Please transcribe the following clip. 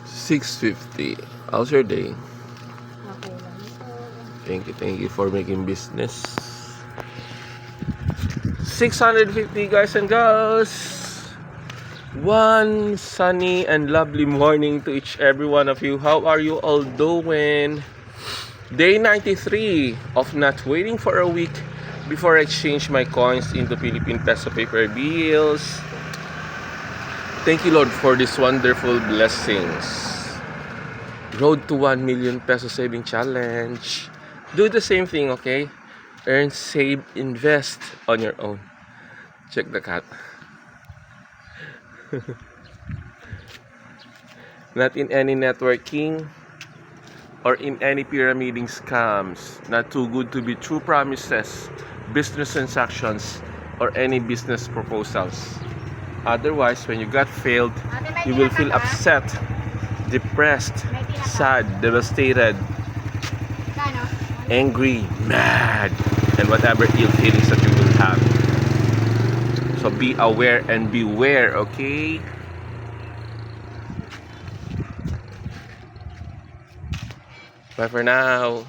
6:50. How's your day? Okay lang ito. Thank you for making business. 650 guys and girls. One sunny and lovely morning to each every one of you. How are you all doing? Day 93 of not waiting for a week before I exchange my coins into Philippine peso paper bills. Thank you, Lord, for these wonderful blessings. Road to 1 million peso saving challenge. Do the same thing, okay? Earn, save, invest on your own. Check the cat. Not in any networking or in any pyramiding scams. Not too good to be true promises, business transactions, or any business proposals. Otherwise, when you got failed, you will feel upset, depressed, sad, devastated, angry, mad, and whatever ill feelings that you will have. So be aware and beware, okay? Bye for now.